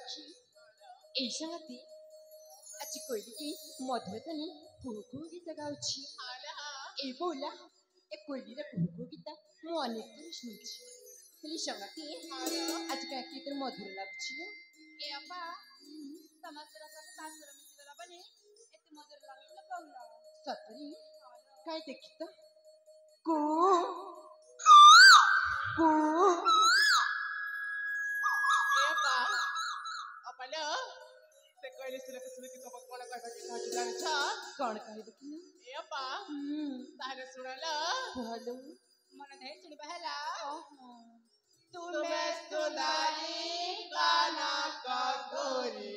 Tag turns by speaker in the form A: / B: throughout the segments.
A: এই সংগতি ଆଜି କୋଇଲିକି ମଧୁରତନୀ କୁହୁ କୁହୁ ଗୀତ ଗାଉଛି। ଏଇ ବୋଉଲା ଏ କୋଇଲିର କୁହୁ କୁହୁ ଗୀତ ମୁଁ ଅନେକ ଥର ଶୁଣିଛି। ହେଲେ ସଂଗତି ଆଜି କାହିଁକି ଏତେ ମଧୁର ଲାଗୁଛି?
B: ଏ ଅପା ସମସ୍ତର ସବୁ ପାଶର ମିଶିଗଲା ବୋଲି ଏତେ ମଧୁର ଲାଗୁଥିଲା ବୋଉଲା।
A: ସତରେ କାହିଁ ଦେଖି ତ କୁ କୁ
C: ଏ ଅପା ଅପାଲୋ ସେ କହିଲେ ସୁରକୁ ସୁରକି ତମ କଣ କହିବାକୁ ଚାହୁଁଛି ଜାଣିଛ?
A: କଣ କହିବ କି?
C: ଏ ଅପା ତାହେଲେ ଶୁଣଲ
A: କୁହଲୋ।
B: ମନ ଦେଇ ଶୁଣିବା ହେଲା।
C: ତୁମେ ସୁନ୍ଦରୀ କନକ ଗୋରୀ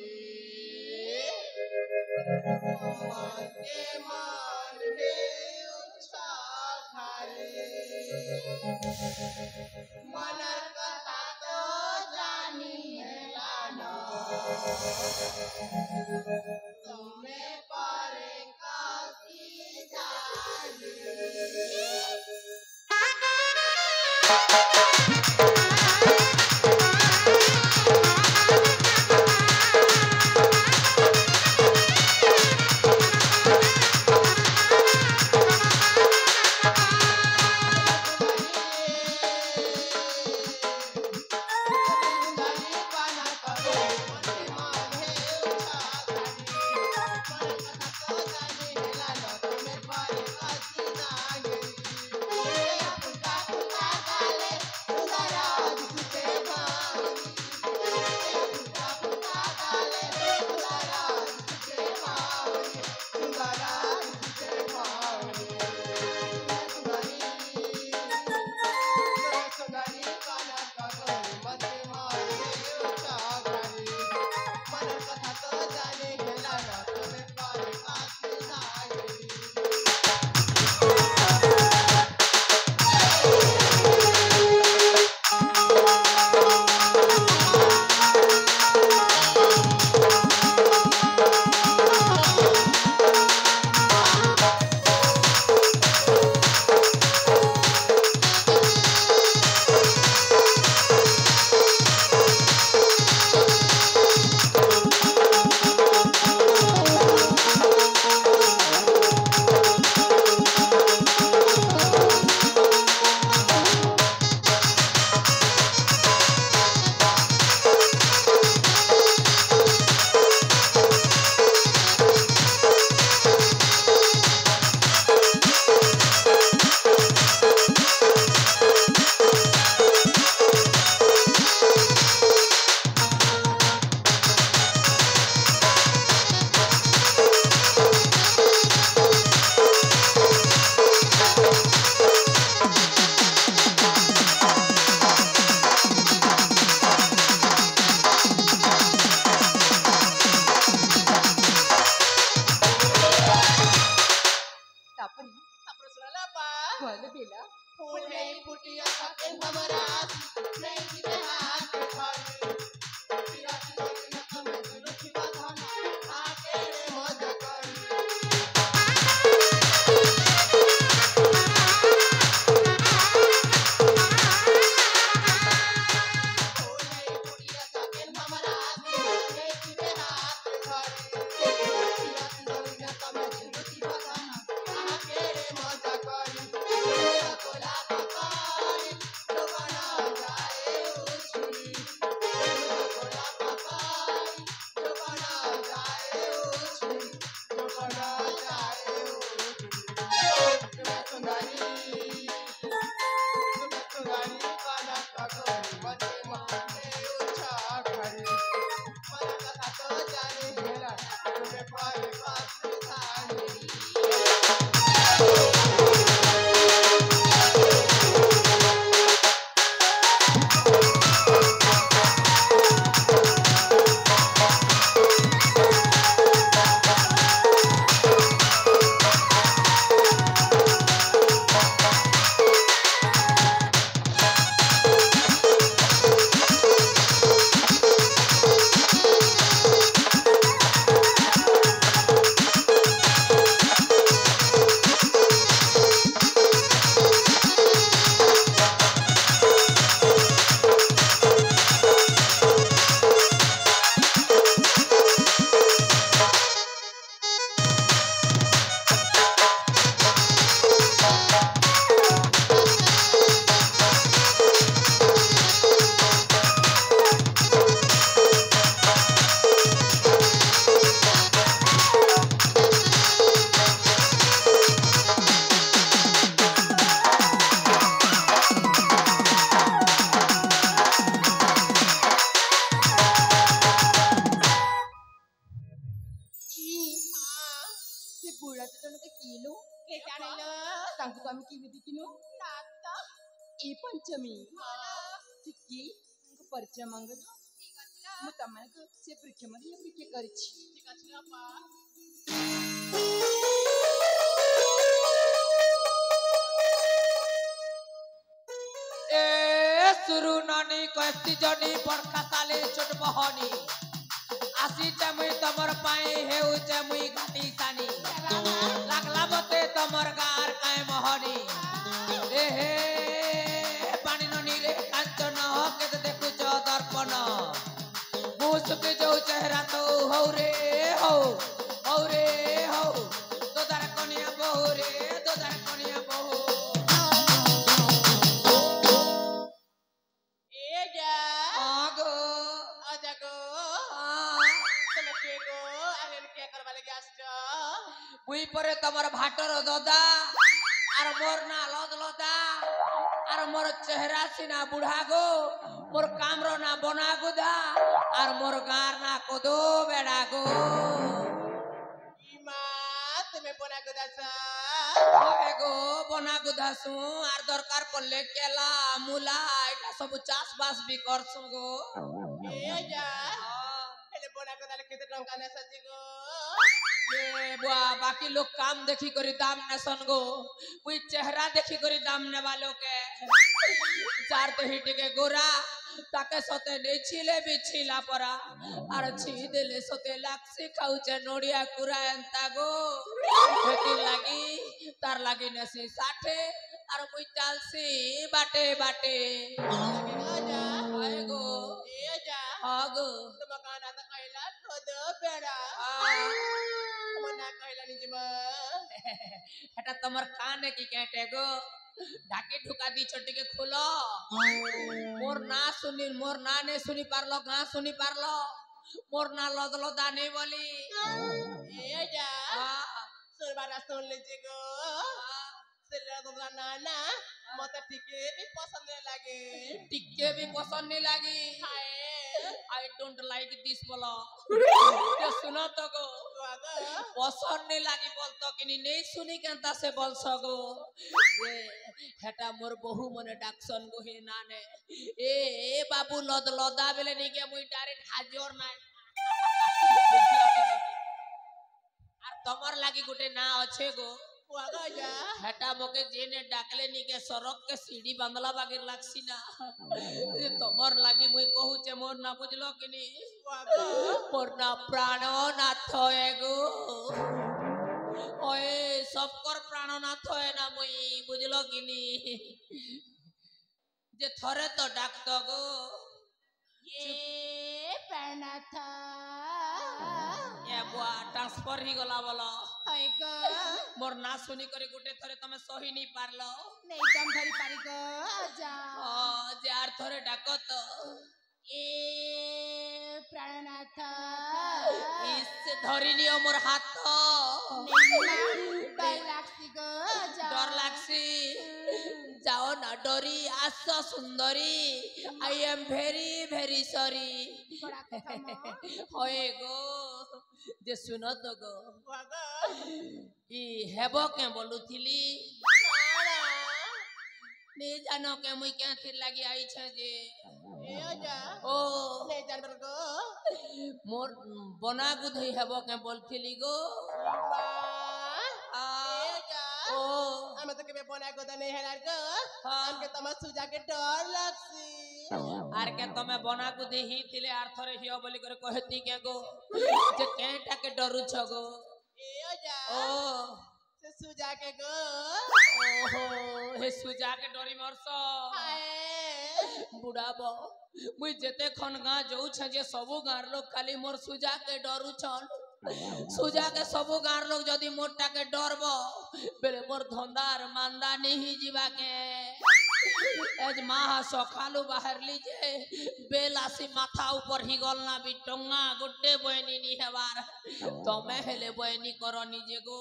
C: ମତେ ମନେ ଖାଲି ମନର କଥା ତ ଜାଣି ହେଲାନ ତୁମେ ପରେ କହି ଜାଣି
A: କିଲୋ
C: କେ ଜାଣିଲ
A: ତାଙ୍କୁ ତ ଆମେ କେବେ ଦେଖିନୁ
C: ନା ତ
A: ଏ ପଞ୍ଚମୀ
C: ହଁ
A: ଟିକେ ତାଙ୍କୁ ପରିଚୟ ମଙ୍ଗଲ
B: ଠିକ ଅଛି ଲୋ
A: ମୁଁ ତମମାନଙ୍କୁ ସେ ବୃକ୍ଷ ମଧ୍ୟ ଅପେକ୍ଷା କରିଛି
C: ଠିକ ଅଛି ଲୋ ଅପା
D: ए सुरु नानी कहती जनी बरखा साले छोट बहनी आसी चमुई तमर पाए हेउ चमुई घाटी सानी लागला बते तमर गार काय मोहनी ए हे पानी ननी रे कांचन के देखु छ दर्पण मुसुके जो चेहरा तो हौ रे हौ तो दर कनिया बहु रे तो दर कनिया बहु
C: ए जा
D: आगो
C: अजागो
D: आ
C: তুমি কে গো আরে কে করবা লাগি আসছো
D: বুই পরে তোমার ভাটর দদা আর মোর না লদ লদা আর মোর চেহারা সিনা বুড়া গো মোর কামর না বনা গুদা আর মোর গার না কদো বেড়া গো
C: ইমা তুমি বনা গদাসা
D: হয় গো বনা গুদা সু আর দরকার পড়লে কেলা মুলা এটা সব চাষ বাস বি করছু গো
C: এ যা হেলে বনা গদালে কেতে টঙ্কা না সাজি গো
D: ये बुआ बाकी लोग काम देखी करी दाम न सन गो कोई चेहरा देखी करी दाम ने वालों के चार तो हिट के गोरा ताके सोते नहीं छिले भी छिला परा और छि देले सोते लाक्सी खाउचे नोडिया कुरा एंता गो खेती लगी तार लगी नसी 60 और कोई चालसी बाटे बाटे
C: এ যা
D: आए गो
C: এ যা
D: हाँ गो
C: তোমা কানা তা খাইলা খদ বেড়া তোমা না খাইলা নিজমা
D: এটা তোমার কানে কি কেটে গো ঢাকি ঢুকা দি ছোটি के खोलो मोर ना ने सुनी पारलो गा सुनी पारलो मोर ना लदलो दाने बोली
C: এ যা
D: आ
C: सुरबारा सुन लीजिए गो सिल्ला दुला नाना मते टिके भी पसंद नहीं लगे
D: टिक्के भी पसंद नहीं लगी
C: हाय
D: आई डोंट लाइक दिस बोलो ये सुनो तो गो
C: वागा
D: पसंद नहीं लगी बोलतो कि नहीं सुनी केंता से बोल सगो ये हेटा मोर बहु मने डाक्सन गो हे नाने ए बाबू लद लदा बेले नहीं के मुई डायरेक्ट हाजर ना আর তোমার লাগি গুটে না আছে গো
C: वागा जा
D: হেটা মকে জেনে ডাকলে নি के সরক के सीढ़ी বাंधলা বাগির লাগছি না যে তোমার লাগি মুই কহুছে মোর না বুঝলো কিনি
C: वागा
D: মোর না প্রাণনাথ হয়ে গো ওই সবকর প্রাণনাথ হয় না মুই বুঝলো কিনি যে থরে তো ডাকতো গো
C: ये पहना था
D: এ বুয়া ট্রান্সফার হি গলা বলো
C: हाय गो
D: মোর না শুনি করে গুটে থরে তুমি সহি নি পারলো
C: नहीं दम भरी पारी गो आजा
D: ও যে আর থরে ডাকো তো
C: ये प्राणनाथ
D: ইস ধরি নিও মোর হাত
C: डर लागसी गो जा
D: ডর লাগছি যাও না ডরি আসো সুন্দরী I am very very sorry
C: बड़ा खतम
D: হয়ে গো যে শুনো তো গো
C: वागा
D: ই হেব কে বলুথিলি নে জানো কে মুই কে থির লাগি আইছে যে
C: ए आजा
D: ও
C: नहीं जान बर गो
D: মোর বনা গুধই হেব কে বলথিলি গো
C: बा
D: आ
C: ए आजा
D: ও
C: हम तो के बना गो नहीं है गो
D: हाँ।
C: हम के तमा सुजा के डर लागसी
D: আর কে তুমি বনা গুধি হি থিলে আর থরে হিও বলি করে কহতি কে গো যে কেটা কে ডরুছ গো
C: ए आजा
D: ও
C: से सुजा के गो
D: ओहो हे सुजा के डरी मरस
C: हाय
D: बुढ़ाब मुई जेते खन गाँ जाऊ जे सबु गाँर लोग खाली मोर सुजा के डरू छन सुजा के सबु गाँर लोग जदि मोरटा के डरब बेले मोर धंदार मांदा नहीं जीवा के एज माह सखालू बाहर लीजे बेलासी माथा ऊपर ही गलना भी टंगा गुड्डे बहनी नी हेबार तमे हेले बहनी करो निजे गो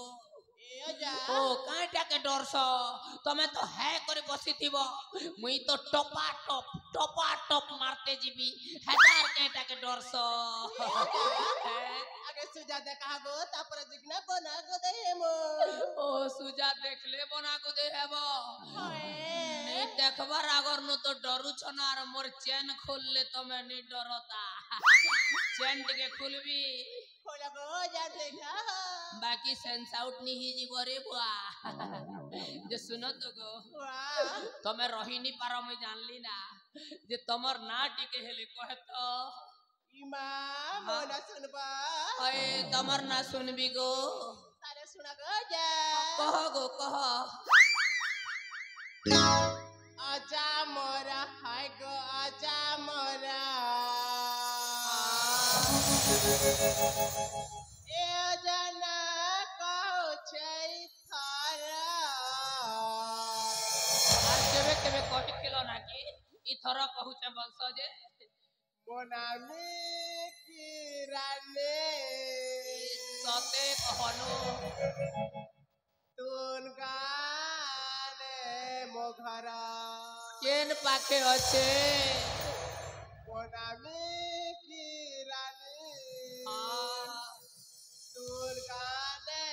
C: ए जा
D: ओ काटा के डरस तमे तो है करे बसिथिब मुई तो टपा टप मारते जीबी हजार काटा के डरस
C: आगे सुजा देखा गो तापर जिगना बना गो दे मो
D: ओ सुजा देखले बना को दे हेबो
C: हाय
D: नी देखबार आगर न तो डरू छना और मोर चैन खोलले तमे नी डरता चैन टिके खुलबी
C: खोला गो जा देखा
D: बाकी सेंस आउट नी ही जीव रे बुआ जे सुनो तो गो
C: वाह
D: तमे रही नी पारो मैं जानली ना जे तमर ना टिके हेले कहे तो
C: इमा मोना सुनबा
D: अए तमर ना सुनबी गो
C: तारे सुना गो जा
D: कह गो कह
C: आजा मोरा हाय गो आजा मोरा ए जना कहू छै थारा
D: আর কেবে কেবে কহিছিল নাকি ইথর কহুছে বলছ যে
C: मोनामी की रानी
D: সতে কহনু
C: तुन गाने मोघरा
D: কেন পাখে আছে
C: मोनामी की रानी
D: আ,
C: तुन गाने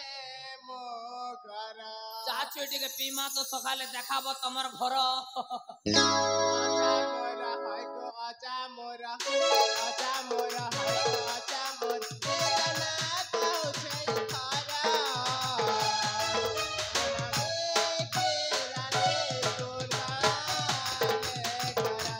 C: मोघरा
D: চা চুটিকে পিমা তো সকালে দেখাবো তোমার ঘর
C: आजा मोरा हाय गो आजा मोरा हाय गो आजा मोरा ए जना कहू छै थारा मोनामी की रानी तुन गाने घरा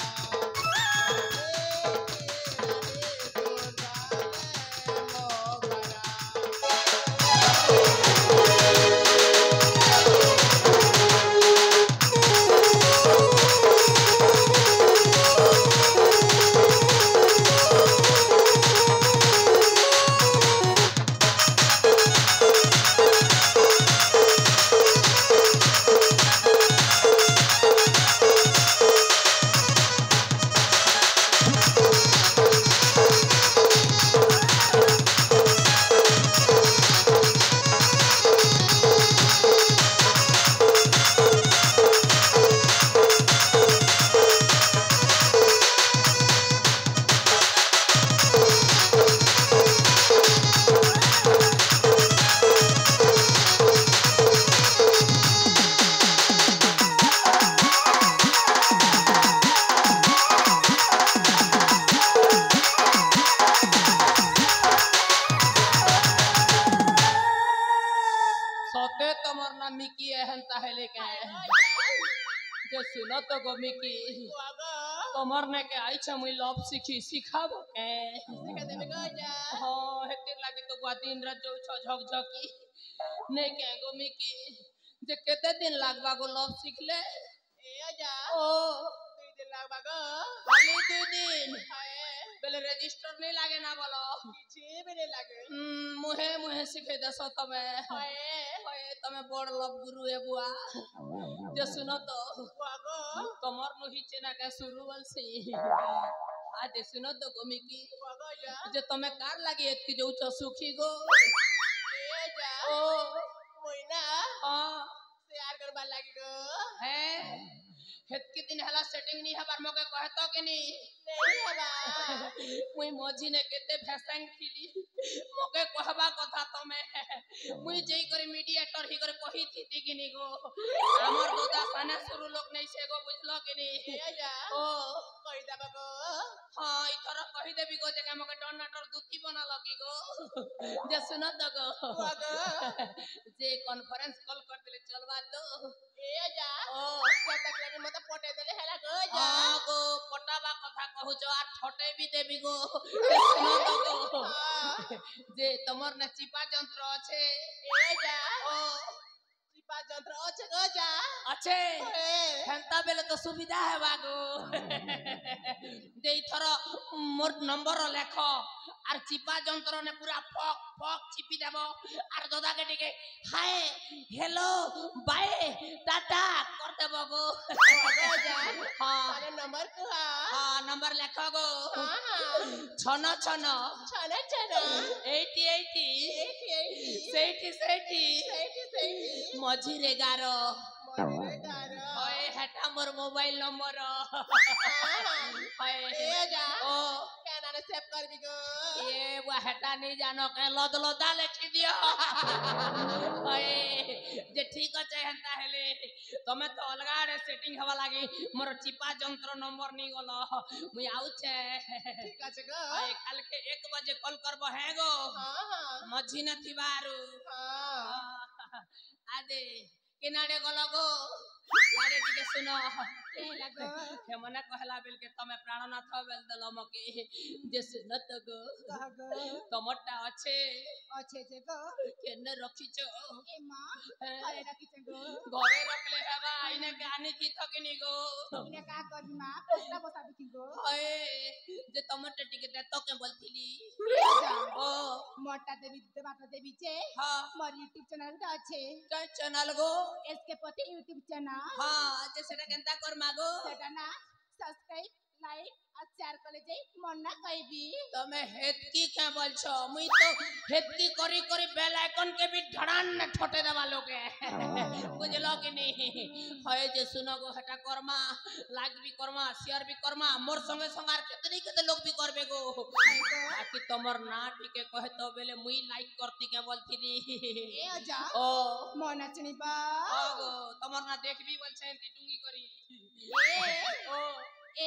D: সতে তোমার না মিকি এহেন তাহলে কে যে শুনো তো গো মিকি তোমার না কে আইছা মুই লব শিখাবো কে हाँ हेते लागे तो बुआ दिन रात जो झक झकी नहीं के गो मिकी जे केते दिन लागबा गो लव सीख ले ओ खाली 2 दिन पहले रजिस्टर नहीं लागे ना बोलो मुहे मुहे सिखे दसो तमे होए तमे बड़ लव गुरु है बुआ जे सुनो तो तमर नुही चेना का शुरू बलसी आज सुनो तो गो मिकी जे तमे कार लागे एतकी जो सुखी गो ओ हां है हेतकी दिन हला सेटिंग नहीं हबार मके कहतो के नी मुई मझी ने केते फैशन खिली मके कहबा कथा तमे मुई जेई करे मीडिएटर ही करे कही थी कि नी गो हमर दोदा साना शुरू लोग नहीं से गो बुझलो कि नी ओ हां इथर कही देबी गो जे मके डोनाटर दूती बना लगी गो जे सुनो तो गो जे कॉन्फ्रेंस कॉल कर देले चलवा तो ओ हाँ गो पटाबा कथा कहू जो आ ठटे भी देबी गो सुनो तो गो जे तमर न चिपा यंत्र আছে ओ
C: चिपा जंत्र अच्छे गो जा
D: अच्छे
C: ए
D: हेंता बेले तो सुविधा है बागो दे थरो मोर नंबर लेख आर चिपा जंत्र ने पूरा फक फक चिपी देबो आर दादा के टिके हाय हेलो बाय टाटा कर देबो गो
C: गो जा
D: हां
C: तारे नंबर को
D: हां नंबर लेख गो
C: हां हां
D: छन छन
C: छना छना
D: 80 80
C: 80
D: सेठी सेठी
C: 80
D: मझी रे गारो
C: मरे गारो
D: ओए हेटा मोर मोबाइल नंबर
C: हां
D: ओए
C: ए जा
D: ओ
C: क्या नाम सेव कर भी गो
D: ये वो हेटा नहीं जानो के लद लदा लिखि दियो ओए जे ठीक আছে হেনতা হেলে তুমি তো অলগা রে সেটিং হবা লাগি মোর চিপা যন্ত্র নম্বর নি গলো মুই আউছে
C: ठीक আছে গো
D: ওই কালকে 1 বাজে কল করব হে গো
C: हां हां
D: মঝি না থিবারু
C: हां
D: আদে কিনারে গলো গো यारे टिके सुनो
A: के लगो
D: हे मने कहला बेल के तमे प्राणनाथ बेल दलो मके जे सुनत गो
A: कह गो
D: तमटा আছে
A: अच्छे से गो
D: केने रखिছো
A: ए मां अरे रखी से गो
D: घरे रखले हेबा आइने गानी की थकिनी गो
A: इने का करी मां पोस्टा बता बिकी गो
D: ओए जे तमटा टिके दे तो के बोलथिली ओ
A: मोटा देवी माता देवी छे
D: हां
A: मोर YouTube चैनल टा छे
D: कई चैनल गो
A: एसके पति YouTube चैनल
D: हां जे सेटा केनता कर मागो
A: सेटा ना सब्सक्राइब लाइक और शेयर कर जाई मन ना कहबी
D: तमे हेतकी क्या बोलछो मुई तो हेतकी करी करी बेल आइकन के भी धड़ान न ठोटे देवा लोगे बुझलो कि नहीं होय जे सुनो गो हटा करमा लाइक भी करमा शेयर भी करमा मोर संगे संगार केते लोग भी करबे गो बाकी तमर ना ठीके कहे तो बेले मुई लाइक करती के बोलथिनी
A: ए अजा
D: ओ
A: मन चनी बा
D: गो तमर ना देखबी बोलछे एंती डुंगी करी
A: ए
D: ओ
A: ए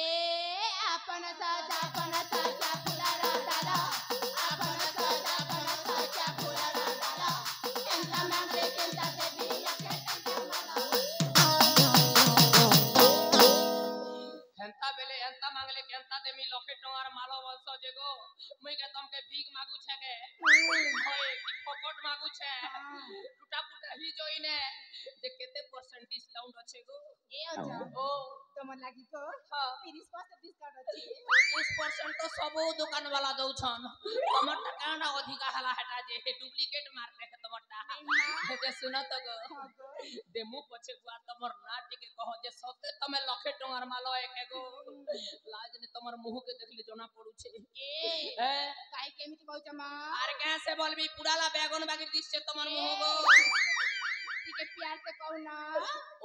A: अपन साजा क्या फुला डाला अपन साजा क्या फुला डाला केंता मांगे केंता देवी या केंता माला
D: हेंता बेले हेंता मांगले केंता देमी लखे टंगार मालो बलसो जेगो मुई के तमके भीख मागू छे के होय कि फकट मागू छे टूटा फूटा ही जोइने जे केते परसेंट डिस्काउंट अछि गो
A: ए अजा
D: ओ
A: तमन लागी को
D: हां
A: 30% डिस्काउंट अछि
D: 20% तो सबो दुकान वाला दउ छन हमर टका ना अधिका हला हटा जे डुप्लीकेट मार दे तमटा जे सुन त गो देमु पछे बुआ तमर ना टिके कह जे सते तमे लखे टंगार मालो एके गो लाज ने तमर मुंह के देखले जना पड़ू छे
A: ए काई केमिति कहू जमा
D: आर कैसे बोलबी पुराला बैगन बागिर दिस छे तमर मुंह गो
A: ठीक है प्यार से कहू ना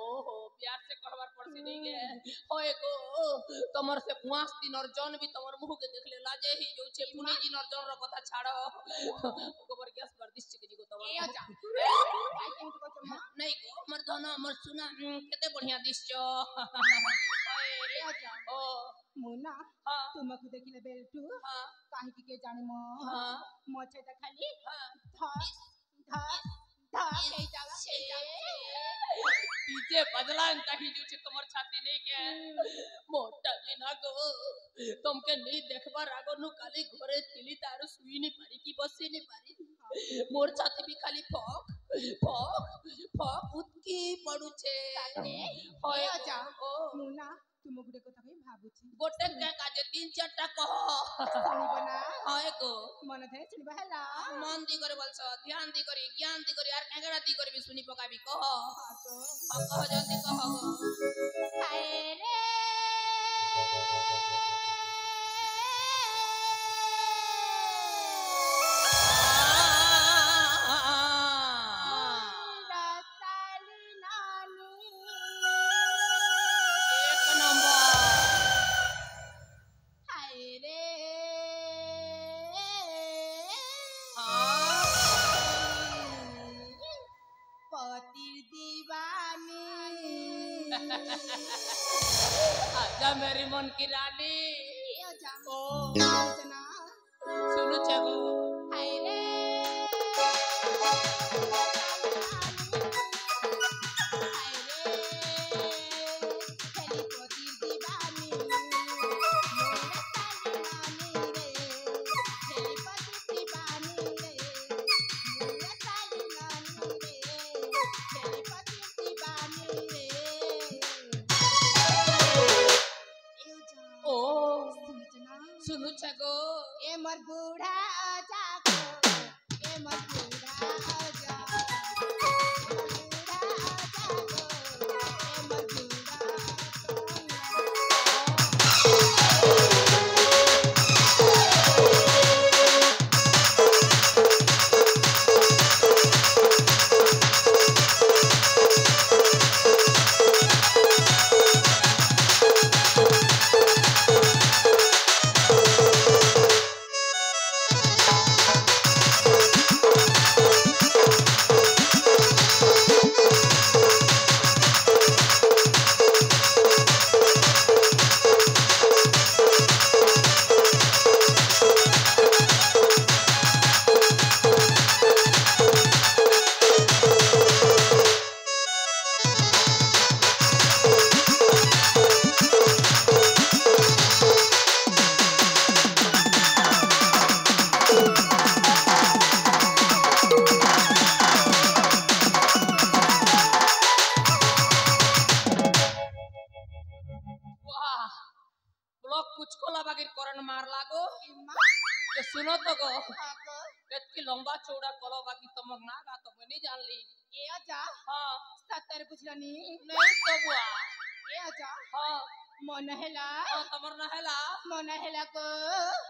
D: ओहो प्यार से कहबार पड़सी नहीं गे होय गो तमर से 5 दिन और जन भी तमर मुंह के देखले लाजे ही जो छे पुनी जी नर जन रो कथा छाड़ो गोबर गैस कर दिस छे गो तमर
A: ए अजा काई केमिति कहू जमा
D: नहीं गो मर धना मर सुना केते बढ़िया दिस छो
A: ए अजा
D: ओ
A: मुना
D: हां
A: तुमको देखिले बेलटू
D: हां
A: काहे की के जाने मो
D: हां
A: मोछे त खाली
D: हां
A: धा धा के जाला
D: डीजे बदला ताही जो छे तमर छाती नहीं के मोटा जिना गो तुमके नहीं देखबार आगो नु काली घरे थिली तारो सुई नहीं पारी की बसी नहीं पारी मोर छाती भी खाली फक फक फक उतकी पड़ू छे
A: होय अजा
D: ओ
A: मुना तुम गुडे কথা কই ভাবুছি
D: गोटे के काजे 3-4टा कह
A: শুনিব না
D: हाय गो
A: মনে ধরে শুনিব হেলা
D: मन दी करे बोलछ ध्यान दी करी ज्ञान दी करी यार कागड़ा दी करी सुनी पकाबी कह कह जल्दी कह गो
A: हाय रे रसाली नानी
D: एक नंबर
A: हाय रे पतिर दीवानी
D: आजा मेरी मन की रानी
A: ए अजा
D: ओ
A: जना
D: सुनु छगो
A: हाय रे
B: मोर बूढ़ा जागो ए मोर बूढ़ा जागो बूढ़ा जागो ए मोर बूढ़ा
D: वाह ब्लॉक कुछ कोला बागिर करन मार लागो
B: इम्मा
D: ये सुनो तो गो
B: हागो
D: इतकी लंबा चौड़ा कलो बाकी तमक ना गा तो मैं नहीं जान ली
B: ए आजा
D: हाँ
B: 70 पुछलनी
D: नहीं तो बुआ
B: ए आजा
D: हाँ
B: मन हेला
D: हाँ तमर ना हैला
B: मन हेला को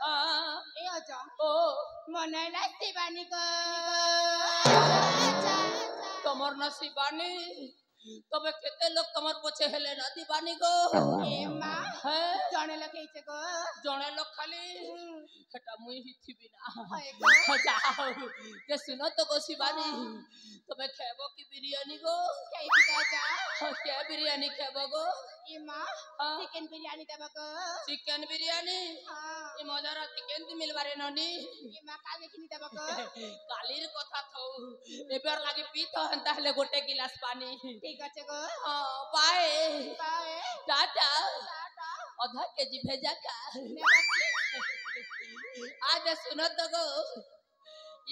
D: हाँ
B: ए आजा
D: ओ
B: मन हेला शिवानी को
D: तमर ना शिवानी तबे केते लोग तमर पछे हेले ना दीवानी गो
B: ए मां
D: है
B: जणे लखेइछे को
D: जणे लोग खाली हटा मुई ही थी बिना
B: हाय गो
D: जाओ ये सुनो तो गो शिवानी तबे खेबो की बिरयानी गो
B: खाइबी का जा
D: क्या बिरयानी खेबो गो
B: ए मां
D: हाँ
B: चिकन बिरयानी देबो को
D: चिकन बिरयानी
B: हां
D: ये मजारा चिकन दी मिलबारे ननी
B: ए मां काले किनी देबो को
D: कालीर कथा थौ एबर लागि पीतो हंता हले गोटे गिलास पानी
B: ठीक আছে गो
D: हां बाय
B: बाय
D: टाटा
B: टाटा
D: आधा केजी भेजा का
B: नेबाती
D: आज सुनो तो गो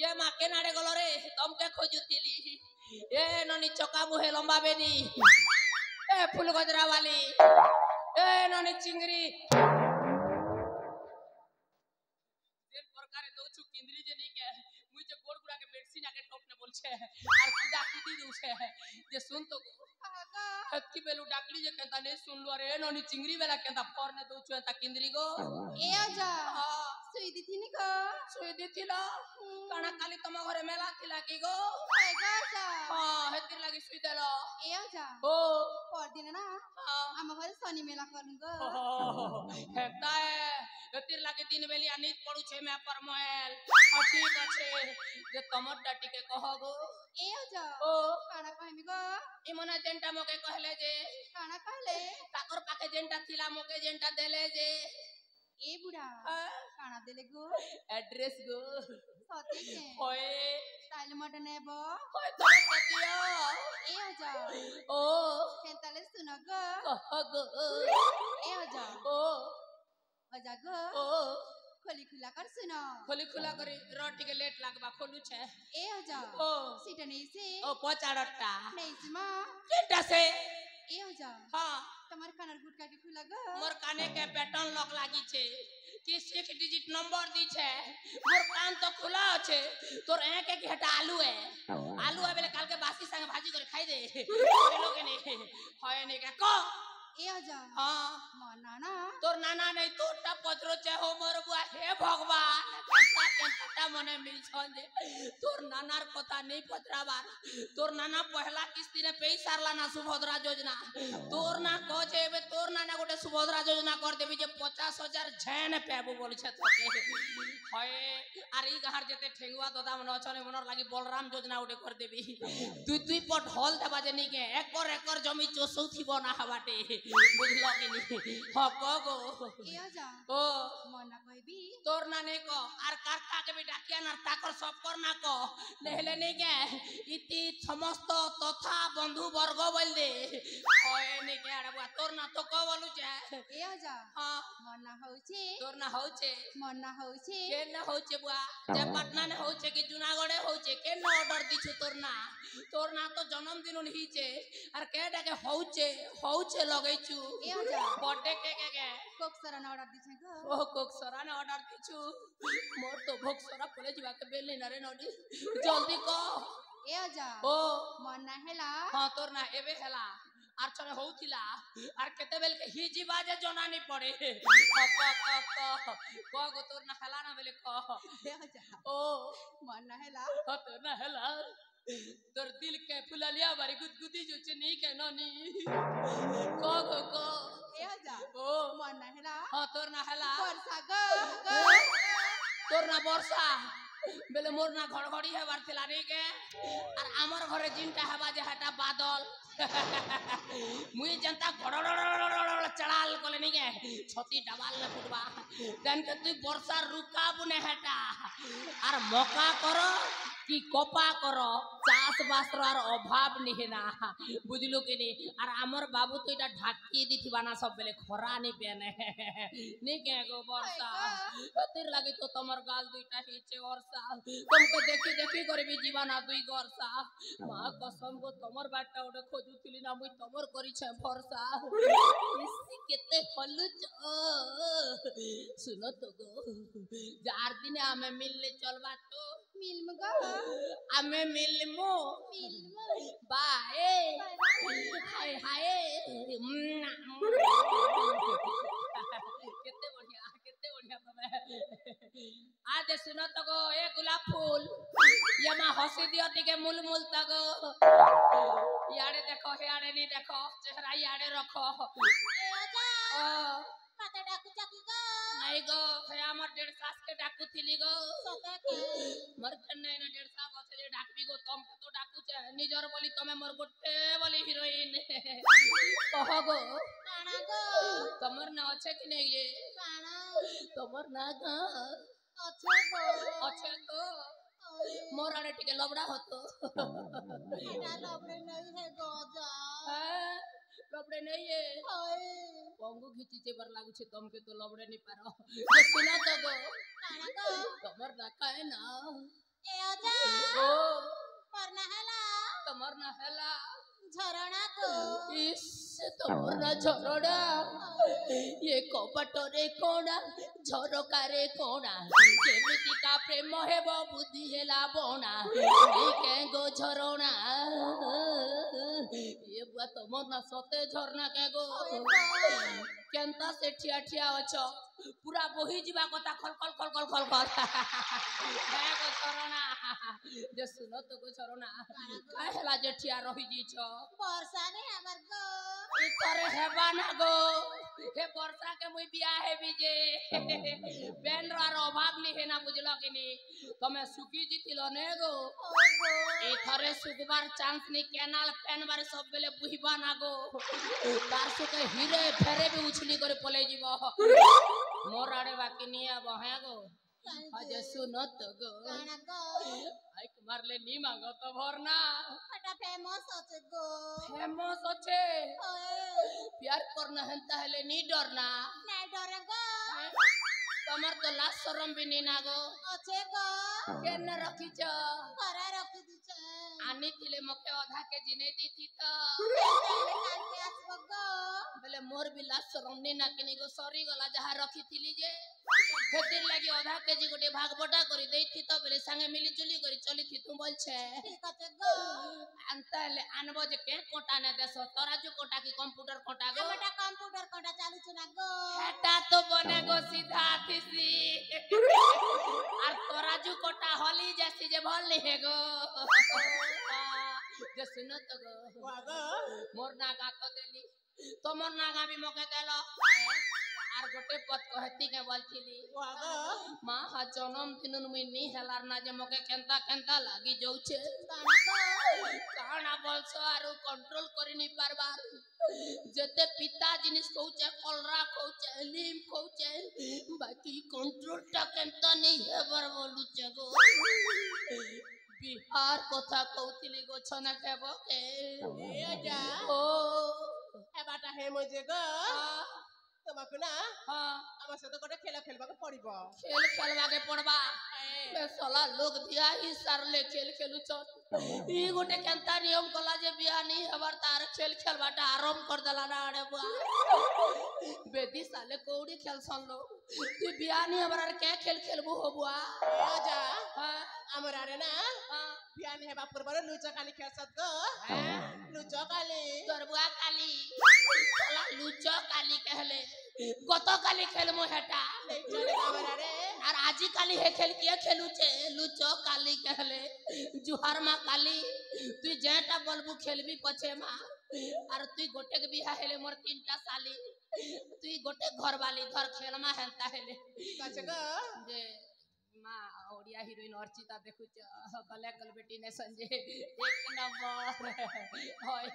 D: ये माके नाडे गलो रे तुम के खोजुतिली ए ननी चका मुहे लंबा बेनी ए फूल गजरा वाली ए ननी चिंगरी तेल प्रकारे दौछु केंद्री जे नी के मुई जे गोड़ गुड़ा के बेडसी ना के टॉप ने बोल छे और कुदा कुदी दउ छे जे सुन तो गो
B: हागो
D: हत्की बेलू डाकली जे केंता नहीं सुन लो रे ननी चिंगरी वाला केंता फोर ने दउछु एता केंद्री गो
B: ए आजा
D: हां
B: सुई दिथिनी को
D: सुई दिथिला काना काली तम घरे मेला थिला की गो
B: हाय गो आजा
D: हां हेतिर लागि सुई देलो
B: ए आजा
D: ओ
B: परदिन ना
D: हां
B: आम घरे शनि मेला करू गो
D: हेता है हेतिर लागि दिन बेलिया नीत पडु छे मैं पर मोएल ठीक আছে जे तमर डाटी के कह गो
B: ए आजा
D: ओ
B: काना कहमी गो
D: इ मना जेंटा मके कहले जे
B: काना कहले
D: ताकर पाके जेंटा थिला मके जेंटा देले जे
B: ए बुढ़ा काना देले गो
D: एड्रेस गो
B: सती के
D: ओए
B: ताइल मट नेबो
D: ओए तोर पतिया
B: ए आजा
D: ओ
B: केंताले सुन गो
D: कह गो
B: ए आजा
D: ओ
B: आजा गो
D: ओ
B: खोली खुला कर सुनो
D: खोली खुला करी रोटी के लेट लागबा खोलू छे
B: ए आजा
D: ओ
B: सीट नहीं से
D: ओ पचाड़टा
B: नहीं से मां
D: केटा से
B: ए आजा
D: हां
B: तुम्हार कानर गुटका के खुला गो
D: मोर काने के पैटर्न लॉक लागी छे कि 6 डिजिट नंबर दी छे मोर कान तो खुला छे तोर ए के हटा आलू है आलू है बेले काल के बासी संग भाजी करे खाई दे तोरे लोग ने होय ने के को
B: ए आजा
D: हां
B: मोर नाना
D: तोर नाना नहीं तोटा पत्रो चे हो मोर बुआ हे भगवान केंता केंता मने मिल छन जे तोर नानार पता नहीं पतराबार तोर नाना पहला किस्ती ने पे सारला ना सुभद्रा योजना तोर ना कह जे बे तोर नाना गोटे सुभद्रा योजना कर देबी जे 50,000 झेन पेबो बोल छे तोके होय आर ई गहार जेते ठेंगुआ दोदा मन अछने मनर लागि बलराम योजना उडे कर देबी दुई पट हल देबा जे नी के एकर जमी चोसौथी बना हवाटे बुझलो कि नी ह कगो
B: ए आजा
D: ओ
B: मना कहबी
D: तोर नाने को आर कारका के भी डाकिया ना ताकर सब करना को नेहले नहीं के इति समस्त तथा बंधु वर्ग बोल दे होय नहीं के आरे बुआ तोर ना तो को बोलू जे
B: ए आजा
D: हां
B: मना होउचे
D: तोर ना होचे
B: मना होउचे
D: के ना होचे बुआ जे पटना ने होचे कि जुनागढ़े होचे के ना ऑर्डर दिछु तोर ना तो जन्मदिन ही छे आर के डाके होचे लगे ଦେଇଛୁ
B: ए अजा
D: बर्थडे के
B: कोक सराना ऑर्डर दिछे गो
D: ओ कोक्सरा ने ऑर्डर दिछु मोर तो भोक्सरा पले जीवा के बेले ना रे नडी जल्दी क
B: ए अजा
D: ओ
B: मन ना हेला
D: हां तोर ना एबे हला आर चले होउथिला आर केते बेल के हिजी बाजे जोनानी पड़े क गो तोर ना हला ना बेले क
B: ए अजा
D: ओ
B: मन ना हेला
D: तोर ना हला तोर दिल के फुललिया बारी गुदगुदी जो चनी के ननी क गो क
B: ए अजा
D: ओ
B: मन ना हेला
D: हां तोर ना हला
B: वर्षा गो गो
D: तोर ना वर्षा बेले मोर ना घड़घड़ी हेबार थिला रे के आर हमर घरे जिनटा हेबा जे हटा बादल मुई जनता घड़ड़ चढ़ाल कोले नी के छती डबाल न फुटबा देन के तू वर्षा रुकाब ने हटा आर मौका करो कि कोपा करो चाष बास आर अभाव नहीं ना बुझलु कि नी आर हमर बाबू तो इटा ढाकी दिथिबा ना सब बेले खरा नी पेने नी के गो वर्षा तेर लागि तो तमर गाल दुइटा हिचे वर्षा तुमको देखी देखी करे भी जीवन आ दुई वर्षा मां कसम को तमर बाटा ओडे खोजुथिली ना मुई तमर करी छे वर्षा इसी केते हलुच सुनो तो गो जार दिन हमें मिलले चलबा तो
B: मिल में गो
D: हमें मिलमो बाय हाय हाय केते बढ़िया तबे आज सुनो तो गो ए गुलाब फूल ये मा हसी दियो टिके मुल मुल तगो यारे देखो यारे नहीं देखो चेहरा यारे रखो
B: ए अजा
D: ओ
B: माता डाकू चकी गो
D: नहीं गो हे हमर 1.5 साल के डाकू थिली गो
B: सता के
D: मर कन्ने ना 1.5 साल बसे जे डाकबी गो तुम तो डाकू छे निजर बोली तमे मोर गोटे बोली हीरोइन कह गो
B: काना गो
D: तमर ना अच्छे कि नहीं ये
B: काना
D: तमर ना गा
B: अच्छे गो
D: अच्छे तो मोर आड़े टिके लबड़ा होतो
B: एटा लबड़े नहीं है गो जा
D: हां लबड़े नहीं है
B: ओए
D: पंगु घिची जे बर लागु छे तुम के तो लबड़े नहीं पारो ये सुना तो गो
B: काना गो
D: तमर ना काहे ना
B: ए अजा
D: ओ
B: परना हेला
D: तमर ना हला
B: झरणा गो
D: इस तमर ना झरड़ा ये कपटरे कोणा झरका रे कोणा केमिति का प्रेम हेबो बुद्धि हेला बोणा ए के गो झरणा ये बुआ तमर ना सते झरना के गो केनता से ठिया ठिया अछो पूरा बोही जीवा कथा खल खल खल खल खल खल हे गो झरना जे सुनो तो गो झरना काहेला जे ठिया रही जी छ
B: वर्षा ने हमर गो
D: ई करे हेबा ना गो हे वर्षा के मुई बिया हेबी जे बेन रो अभाव नहीं है ना बुझलो कि नी तमे सुखी जीतिलो ने गो
B: ओ गो
D: ए थरे सुगबार चांस नहीं केनाल पेन बारे सब बेले बुहिबा ना गो तार सुके हिरे फेरे भी उछली करे पले जीवो मोर आड़े बाकी नहीं अब है गो अजे सुनो तो गो
B: काना गो
D: आई मारले नी मांगो तो भरना
B: फटा फेमस होचे गो
D: फेमस होचे
B: ओए
D: प्यार करना हंता है नी डरना
B: नहीं डरे गो
D: तमर तो लाज शरम भी नहीं ना गो
B: अच्छे गो
D: केन रखी छ
B: करा रखी दिछे
D: आनी थिले मके आधा के जिने दी थी तो
B: काले काल के आसबो गो
D: बेले मोर भी लाज शरम नहीं ना किनी गो सॉरी गला जहा रखी थिली जे हेतिर लागि आधा के जी गोटे भाग बटा करी देई थी तो बेले संगे मिली जुली करी चली थी तू बोल छे
B: ठीक আছে गो
D: अंतले अनबो जे के कोटा ने देसो तराजू कोटा की कंप्यूटर कोटा गो
B: हमटा कंप्यूटर कोटा चालू छना गो
D: हेटा तो बने गो सीधा थिसी और तराजू कोटा होली जैसी जे भल ले गो जे सुनो तो गो
C: वागो
D: मोर नागा तो देली तो मोर नागा भी मके देलो आर गोटे पत कहती के बोलथिली
C: वागो
D: मां हा जन्म दिन मुई नी हेलार ना जे मके केनता केनता लागी जाउछे
B: काना गो
D: काना बोलसो आरो कंट्रोल करि नी पारबार जते पिता जिनिस कहउचे कलरा कहउचे लीम कहउचे बाकी कंट्रोल टा केनता नहीं हेबर बोलुचे गो बिहार कथा कहउतिली गो छना केबो के
C: ए जा
D: ओ
C: ए बाटा हे मुझे गो তোমাকে না
D: हाँ
C: আমার সাথে গোটে খেলা খেলবাকে পড়িব
D: खेल खेलवा के पड़बा बे साला लोग दिया ही सरले खेल खेलु चल ई गोटे केंता नियम कला जे बिया नहीं हबर तार खेल खेलबाटा आराम कर देला ना अरे बुआ बेदी साले कौड़ी खेल सन लो तू बिया नहीं हबर के खेल खेलबो हो बुआ
C: আজা
D: हां
C: আমার আরে না
D: हां
C: বিয়ানি হেবা পূর্বর লুচা কালি খেলছত গো লুচা কালি
D: तोर बुआ काली साला लुचो काली कहले কত কালি খেলমু হেটা
C: নেই চলে আমার আরে
D: আর আজি কালি হে খেল কিয়ে খেলুছে লুচো কালি कहले जुहार मा काली তুই যেটা বলবু খেলবি পছে মা আর তুই গোটে কে বিয়া হেলে মোর তিনটা সালি তুই গোটে ঘর वाली ধর খেলমা হেলতা হেলে
C: কাছে গো
D: যে মা ओडिया हीरोइन अर्चिता देखुच गले कल बेटी ने संजय एक नंबर होय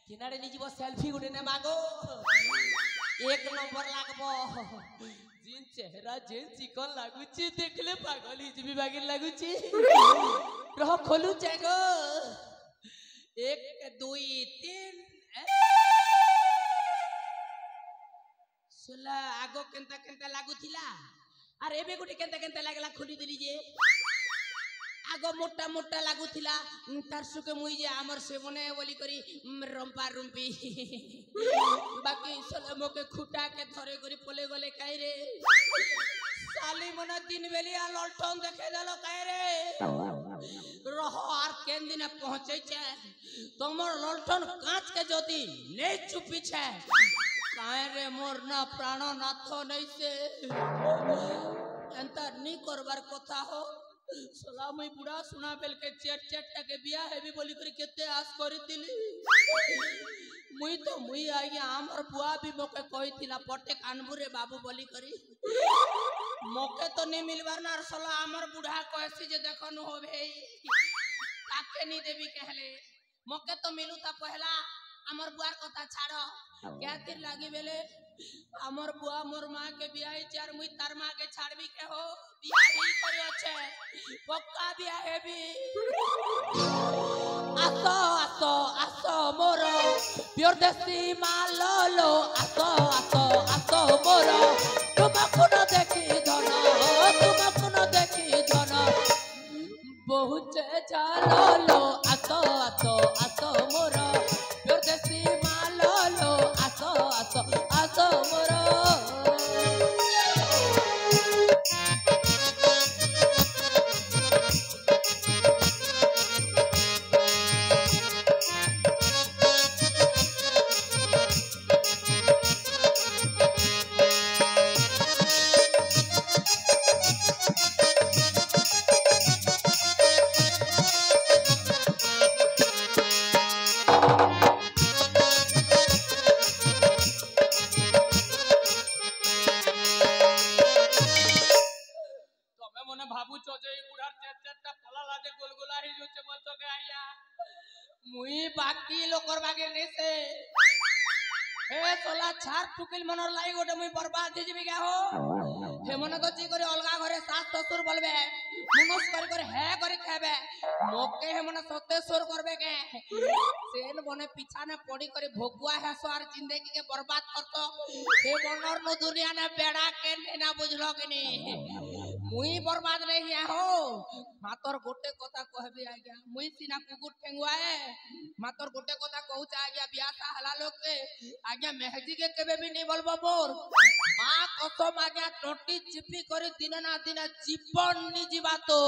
D: किनारे निजीब सेल्फी गुटे ने मागो एक नंबर लागबो जिन चेहरा जिन चिकन लागुची देखले पागल ही जीबी बागिर लागुची रह खोलू चेगो 1 2 3 सुला आगो केंता केंता लागुथिला अरे एबे गुटे केंता केंता लागला खोली देली जे आगो मोटा मोटा लागुथिला तार सुके मुई जे हमर सेवने बोली करी रंपा रुंपी बाकी सले मोके खुटा के धरे करी पले गले काई रे साली मना दिन बेलिया ललटन देखे देलो काई रे रहो आर केन दिन पहुंचे छे तमर ललटन कांच के ज्योति ले चुपी छे काई रे मोर ना प्राण नाथ नहीं से एंता नी करबार कथा हो सला मुई बुढ़ा सुना बेल के चेट चेट के बिया हेबी बोली करी केते आस करी दिली मुई आगे हमर बुआ भी मोके कहिथिला पटे कानबू रे बाबू बोली करी मोके तो नहीं मिलबार ना सला हमर बुढ़ा कहसी जे देखनु हो भई ताके नहीं देबी कहले मोके तो मिलू ता पहला हमर बुआर कथा छाड़ो कहतिर लागी बेले हमर बुआ मोर मां के बियाह चार मुई तार मां के छाड़बी के हो बियाह ही करियो छे पक्का बियाह हेबी आसो आसो आसो मोर प्योर देसी माललो आसो आसो आसो मोर तुमको न देखी धन बहुत चालो आसो आसो आसो मोर प्योर देसी माललो आसो आसो आसो मोर करबा के नेसे ए सोला छार टुकिल मनर लाई गोटे मुई बर्बाद हे जिबि गे हो हे मन तो ची करे अलगा घरे सास ससुर बोलबे मुनस करे हे करे खाबे मोके हे मन सतेश्वर करबे के सेन बने पीछा ने पड़ी करे भोगुआ है सार जिंदगी के बर्बाद करतो हे मनर नो दुनिया ने बेड़ा के ना बुझलो के नी मुई बर्बाद नहीं है हो मातर गोटे कथा कहबे आ गया मुई सिना कुकुर ठेंगुआए मातर गोटे कथा कहू आ गया बियाह सा हला लोग के आ गया मेहदी के केबे भी नहीं बोलबो मोर मां कसम आ गया टोटी चिपी करे दिन ना दिन जीवन नि जीवा तो